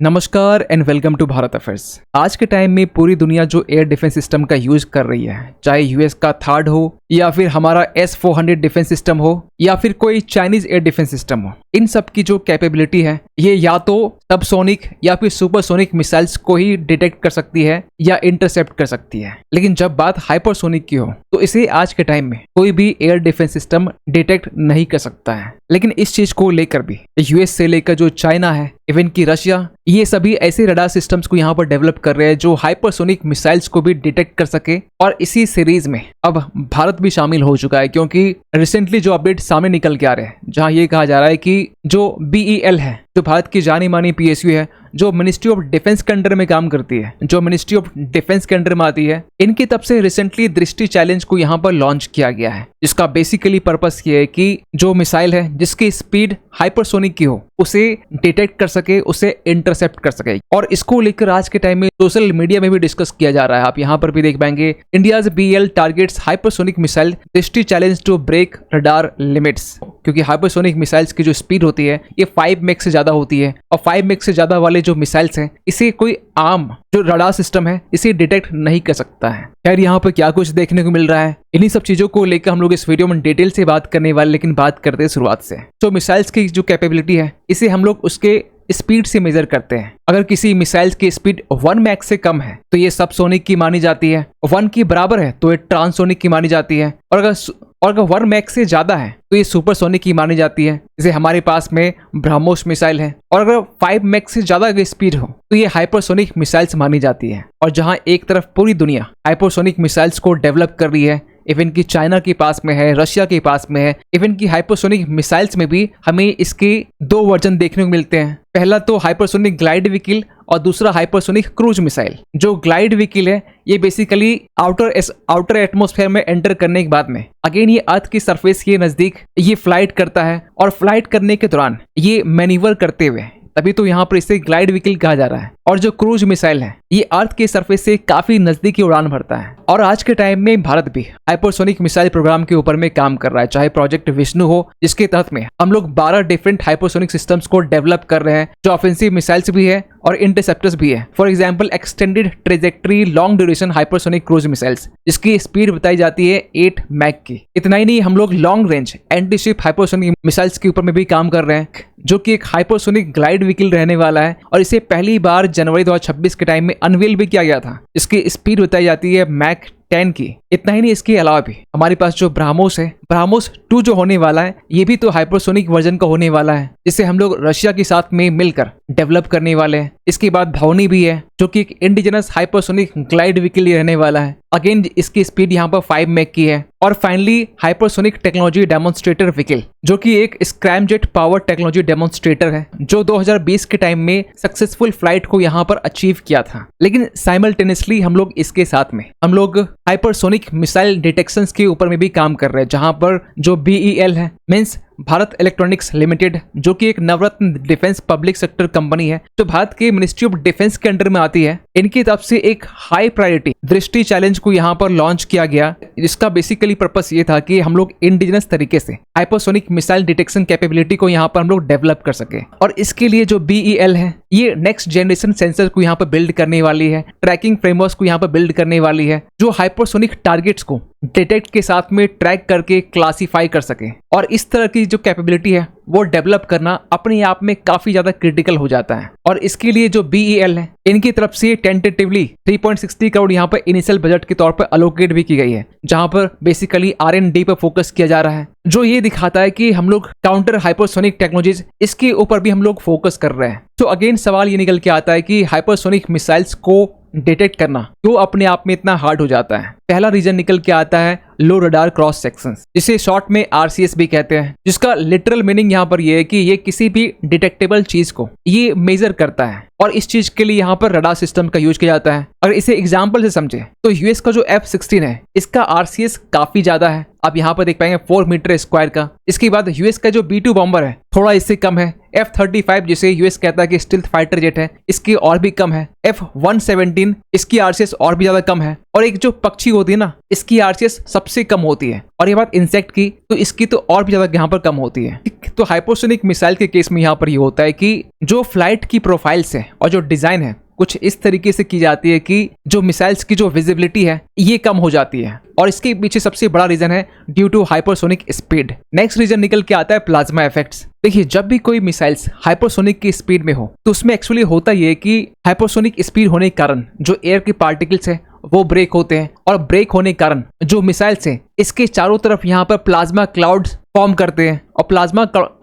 नमस्कार and welcome to Bharat affairs. आज के टाइम में पूरी दुनिया जो एयर डिफेंस सिस्टम का यूज कर रही है, चाहे यूएस का थार्ड हो या फिर हमारा S-400 डिफेंस सिस्टम हो या फिर कोई चाइनीज एयर डिफेंस सिस्टम हो, इन सब की जो कैपेबिलिटी है ये या तो सबसोनिक या फिर सुपरसोनिक मिसाइल्स को ही डिटेक्ट कर सकती है या इंटरसेप्ट कर सकती है। लेकिन जब बात हाइपरसोनिक की हो तो इसे आज के टाइम में कोई भी एयर डिफेंस सिस्टम डिटेक्ट नहीं कर सकता है। लेकिन इस चीज को लेकर भी यूएस से लेकर जो चाइना है, इवन की रशिया, ये सभी ऐसे रडार सिस्टम्स को यहाँ पर डेवलप कर रहे हैं जो हाइपरसोनिक मिसाइल्स को भी डिटेक्ट कर सके। और इसी सीरीज में अब भारत भी शामिल हो चुका है, क्योंकि रिसेंटली जो अपडेट सामने निकल के आ रहे हैं जहां ये कहा जा रहा है कि जो BEL है, जो भारत की जानी मानी PSU है, जो मिनिस्ट्री ऑफ डिफेंस के अंडर में काम करती है, जो मिनिस्ट्री ऑफ डिफेंस के अंडर में आती है, इनकी तरफ से रिसेंटली दृष्टि चैलेंज को यहाँ पर लॉन्च किया गया है। जिसका बेसिकली पर्पस ये है कि जो मिसाइल है जिसकी स्पीड हाइपरसोनिक की हो उसे डिटेक्ट कर सके, उसे इंटरसेप्ट कर सके। और इसको लेकर आज के टाइम में सोशल मीडिया में भी डिस्कस किया जा रहा है। आप यहाँ पर भी देख पाएंगे, India's BEL targets hypersonic missile Drishti challenge to break radar limits. क्योंकि हाइपरसोनिक मिसाइल्स की जो स्पीड होती है ये 5 मैक से ज्यादा होती है, और 5 मैक से ज्यादा वाले जो मिसाइल्स हैं इसे कोई आम जो रडार सिस्टम है इसे डिटेक्ट नहीं कर सकता है। खैर, यहाँ पर क्या कुछ देखने को मिल रहा है, इन्हीं सब चीजों को लेकर हम लोग इस वीडियो में डिटेल से बात करने वाले। लेकिन बात करते हैं शुरुआत से। तो मिसाइल्स की जो कैपेबिलिटी है इसे हम लोग उसके स्पीड से मेजर करते हैं। अगर किसी मिसाइल की स्पीड 1 मैक से कम है तो ये सबसोनिक की मानी जाती है, 1 की बराबर है तो ये ट्रांसोनिक की मानी जाती है, और अगर 1 मैक से ज्यादा है तो ये सुपरसोनिक की मानी जाती है। जैसे हमारे पास में ब्रह्मोस मिसाइल है, और अगर 5 मैक से ज्यादा की स्पीड हो तो ये हाइपरसोनिक मिसाइल्स मानी जाती है। और जहां एक तरफ पूरी दुनिया हाइपरसोनिक मिसाइल्स को डेवलप कर रही है, इवन की चाइना के पास में है, रशिया के पास में है, इवन की हाइपरसोनिक मिसाइल्स में भी हमें इसके 2 वर्जन देखने को मिलते हैं। पहला तो हाइपरसोनिक ग्लाइड व्हीकल और दूसरा हाइपरसोनिक क्रूज मिसाइल। जो ग्लाइड व्हीकल है ये बेसिकली आउटर एटमॉस्फेयर में एंटर करने के बाद में अगेन ये अर्थ की सरफेस के नजदीक ये फ्लाइट करता है, और फ्लाइट करने के दौरान ये मैन्यूवर करते हुए, तभी तो यहाँ पर इसे ग्लाइड व्हीकल कहा जा रहा है। और जो क्रूज मिसाइल है ये अर्थ के सरफेस से काफी नजदीकी उड़ान भरता है। और आज के टाइम में भारत भी हाइपरसोनिक मिसाइल प्रोग्राम के ऊपर में काम कर रहा है, चाहे प्रोजेक्ट विष्णु हो, जिसके तहत में हम लोग 12 डिफरेंट हाइपरसोनिक सिस्टम्स को डेवलप कर रहे हैं, जो ऑफेंसिव मिसाइल्स भी है और इंटरसेप्टर्स भी है। For example, extended trajectory long duration hypersonic cruise missiles, जिसकी स्पीड बताई जाती है 8 मैक की। इतना ही नहीं, हम लोग long range anti ship hypersonic missiles के ऊपर में भी काम कर रहे हैं, जो कि एक हाइपरसोनिक ग्लाइड व्हीकल रहने वाला है। और इसे पहली बार जनवरी 2026 के टाइम में अनवील भी किया गया था। इसकी स्पीड बताई जाती है मैक 10 की। इतना ही नहीं, इसके अलावा भी हमारे पास जो ब्रह्मोस है, ब्रह्मोस 2 जो होने वाला है, ये भी तो हाइपरसोनिक वर्जन का होने वाला है, जिसे हम लोग रशिया के साथ में मिलकर डेवलप करने वाले हैं। इसके बाद भवनी भी है, जो कि एक इंडिजिनस हाइपरसोनिक ग्लाइड व्हीकल रहने वाला है। अगेन इसकी स्पीड यहाँ पर 5 मैक की है। और finally hypersonic technology demonstrator vehicle, जो कि एक स्क्रैमजेट पावर टेक्नोलॉजी डेमोन्स्ट्रेटर है, जो 2020 के टाइम में सक्सेसफुल फ्लाइट को यहाँ पर अचीव किया था। लेकिन साइमल्टेनियसली हम लोग इसके साथ में हम लोग हाइपरसोनिक मिसाइल डिटेक्शन के ऊपर में भी काम कर रहे हैं, जहां पर जो BEL है, मीन्स भारत इलेक्ट्रॉनिक्स लिमिटेड, जो कि एक नवरत्न डिफेंस पब्लिक सेक्टर कंपनी है, जो भारत के मिनिस्ट्री ऑफ डिफेंस के अंडर में आती है, इनकी तरफ से एक हाई प्रायोरिटी दृष्टि चैलेंज को यहाँ पर लॉन्च किया गया। जिसका बेसिकली पर्पस ये था कि हम लोग इंडिजिनस तरीके से हाइपरसोनिक मिसाइल डिटेक्शन कैपेबिलिटी को यहाँ पर हम लोग डेवलप कर सके। और इसके लिए जो BEL है ये नेक्स्ट जनरेशन सेंसर को यहाँ पर बिल्ड करने वाली है, ट्रैकिंग फ्रेमवर्क को यहाँ पर बिल्ड करने वाली है, जो हाइपरसोनिक टारगेट्स को डिटेक्ट के साथ में ट्रैक करके क्लासिफाई कर सके। और इस तरह की जो कैपेबिलिटी है वो डेवलप करना अपने आप में काफी ज्यादा क्रिटिकल हो जाता है। और इसके लिए जो BEL है, इनकी तरफ से टेंटेटिवली 3.60 करोड़ यहाँ पर इनिशियल बजट के तौर पर अलोकेट भी की गई है, जहां पर बेसिकली R&D पर फोकस किया जा रहा है, जो ये दिखाता है कि हम लोग काउंटर हाइपरसोनिक टेक्नोलॉजीज इसके ऊपर भी हम लोग फोकस कर रहे हैं। तो अगेन सवाल ये निकल के आता है कि हाइपरसोनिक मिसाइल्स को डिटेक्ट करना क्यों अपने आप में इतना हार्ड हो जाता है। पहला रीजन निकल के आता है लो रडार क्रॉस सेक्शंस, जिसे शॉर्ट में RCS भी कहते हैं, जिसका लिटरल मीनिंग यहाँ पर ये है कि ये किसी भी डिटेक्टेबल चीज को ये मेजर करता है, और इस चीज के लिए यहाँ पर रडार सिस्टम का यूज किया जाता है। अगर इसे एग्जाम्पल से समझे तो यूएस का जो F-16 है, इसका RCS काफी ज्यादा है। आप यहाँ पर देख पाएंगे 4 मीटर स्क्वायर का। इसके बाद यूएस का जो B-2 बॉम्बर है थोड़ा इससे कम है। F-35 जिसे यूएस कहता है कि स्टिल्थ फाइटर जेट है, इसकी और भी कम है। F-117 इसकी RCS और भी ज्यादा कम है। और एक जो पक्षी होती है ना, इसकी RCS सबसे कम होती है। और ये बात इंसेक्ट की, तो इसकी तो और भी ज्यादा यहाँ पर कम होती है। तो हाइपरसोनिक मिसाइल के केस में यहाँ पर ये होता है कि जो फ्लाइट की प्रोफाइल्स है और जो डिजाइन है कुछ इस तरीके से की जाती है कि जो मिसाइल्स की जो विजिबिलिटी है ये कम हो जाती है, और इसके पीछे सबसे बड़ा रीजन है due to hypersonic speed. Next reason निकल के आता है प्लाज्मा इफेक्ट्स। देखिए, जब भी कोई मिसाइल्स हाइपरसोनिक की स्पीड में हो तो उसमें एक्चुअली होता ये कि हाइपरसोनिक स्पीड होने के कारण जो एयर के पार्टिकल्स है वो ब्रेक होते हैं, और ब्रेक होने के कारण जो मिसाइल्स हैं इसके चारों तरफ यहाँ पर प्लाज्मा क्लाउड फॉर्म करते हैं, और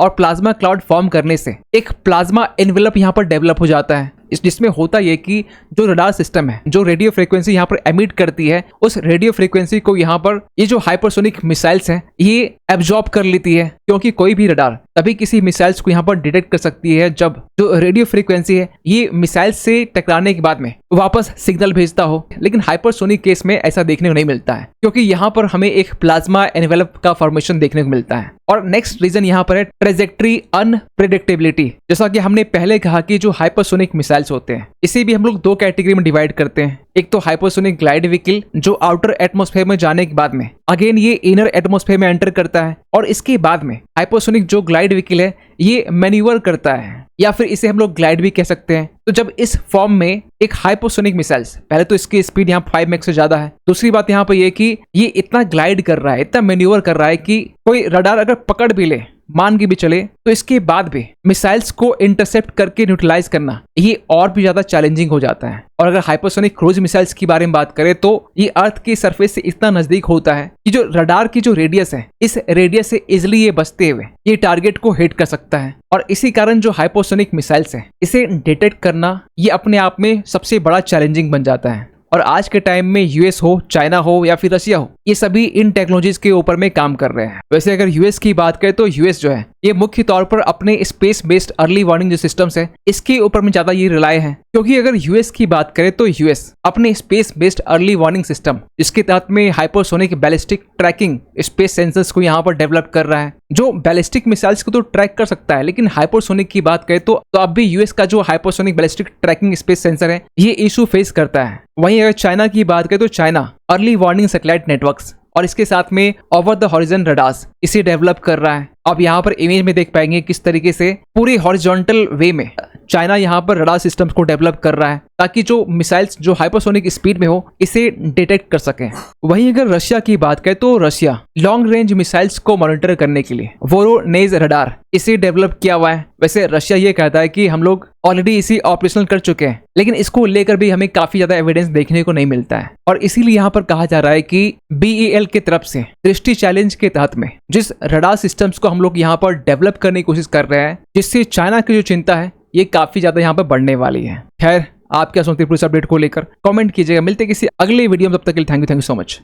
प्लाज्मा क्लाउड फॉर्म करने से एक प्लाज्मा एनवेलप यहाँ पर डेवलप हो जाता है, जिसमें होता यह कि जो रडार सिस्टम है जो रेडियो फ्रीक्वेंसी यहाँ पर एमिट करती है उस रेडियो फ्रीक्वेंसी को यहाँ पर ये जो हाइपरसोनिक मिसाइल्स हैं ये एब्जॉर्ब कर लेती है, क्योंकि कोई भी रडार तभी किसी मिसाइल्स को यहाँ पर डिटेक्ट कर सकती है जब जो रेडियो फ्रीक्वेंसी है ये मिसाइल्स से टकराने के बाद में वापस सिग्नल भेजता हो। लेकिन हाइपरसोनिक केस में ऐसा देखने को नहीं मिलता है, क्योंकि यहाँ पर हमें एक प्लाज्मा एनवेलप का फॉर्मेशन देखने को मिलता है। और नेक्स्ट रीजन यहाँ पर है ट्रेजेक्ट्री अनप्रेडिक्टेबिलिटी। जैसा कि हमने पहले कहा कि जो हाइपरसोनिक मिसाइल्स होते हैं इसे भी हम लोग दो कैटेगरी में डिवाइड करते हैं। एक तो हाइपरसोनिक ग्लाइड व्हीकल जो आउटर एटमॉस्फेयर में जाने के बाद में अगेन ये इनर एटमॉस्फेयर में एंटर करता है, और इसके बाद में हाइपरसोनिक जो ग्लाइड व्हीकल है ये मैन्यूवर करता है, या फिर इसे हम लोग ग्लाइड भी कह सकते हैं। तो जब इस फॉर्म में एक हाइपरसोनिक मिसाइल्स, पहले तो इसकी स्पीड यहाँ 5 मैक से ज्यादा है, दूसरी बात यहाँ पर ये कि ये इतना ग्लाइड कर रहा है, इतना मैन्यूवर कर रहा है कि कोई रडार अगर पकड़ भी ले, मान के भी चले, तो इसके बाद भी मिसाइल्स को इंटरसेप्ट करके न्यूट्रलाइज करना ये और भी ज्यादा चैलेंजिंग हो जाता है। और अगर हाइपरसोनिक क्रूज मिसाइल्स की बारे में बात करें तो ये अर्थ की सरफेस से इतना नजदीक होता है कि जो रडार की जो रेडियस है इस रेडियस से इजिली ये बचते हुए ये टारगेट को हिट कर सकता है, और इसी कारण जो हाइपरसोनिक मिसाइल्स है इसे डिटेक्ट करना ये अपने आप में सबसे बड़ा चैलेंजिंग बन जाता है। और आज के टाइम में यूएस हो, चाइना हो या फिर रशिया हो, ये सभी इन टेक्नोलॉजीज के ऊपर में काम कर रहे हैं। वैसे अगर यूएस की बात करें तो यूएस जो है ये मुख्य तौर पर अपने स्पेस बेस्ड अर्ली वार्निंग जो सिस्टम्स है इसके ऊपर में ज्यादा ये रिलाय है, क्योंकि अगर यूएस की बात करें तो यूएस अपने space based early warning system जिसके तहत में hypersonic ballistic tracking space sensors को यहाँ पर डेवलप कर रहा है, जो बैलिस्टिक मिसाइल्स को तो ट्रैक कर सकता है। लेकिन हाइपरसोनिक की बात करें तो अब भी यूएस का जो hypersonic ballistic tracking space sensor है ये इशू फेस करता है। वहीं अगर चाइना की बात करें तो China early warning satellite networks और इसके साथ में ओवर द हॉरिजन रडार्स इसे डेवलप कर रहा है। अब यहाँ पर इमेज में देख पाएंगे किस तरीके से पूरे हॉरिजॉन्टल वे में चाइना यहाँ पर रडार सिस्टम्स को डेवलप कर रहा है ताकि जो मिसाइल्स जो हाइपरसोनिक स्पीड में हो इसे डिटेक्ट कर सकें। वहीं अगर रशिया की बात करें तो रशिया लॉन्ग रेंज मिसाइल्स को मॉनिटर करने के लिए वोरोनेज रडार इसे डेवलप किया हुआ है। वैसे रशिया ये कहता है कि हम लोग ऑलरेडी इसी ऑपरेशनल कर चुके हैं, लेकिन इसको लेकर भी हमें काफी ज्यादा एविडेंस देखने को नहीं मिलता है, और इसीलिए यहाँ पर कहा जा रहा है कि BEL की तरफ से दृष्टि चैलेंज के तहत में जिस रडार सिस्टम्स को हम लोग यहाँ पर डेवलप करने की कोशिश कर रहे हैं, जिससे चाइना की जो चिंता है ये काफी ज्यादा यहाँ पर बढ़ने वाली है। खैर, आप क्या सोचते हैं पूरे अपडेट को लेकर कमेंट कीजिएगा। मिलते किसी अगले वीडियो में, तब तक के लिए थैंक यू सो मच।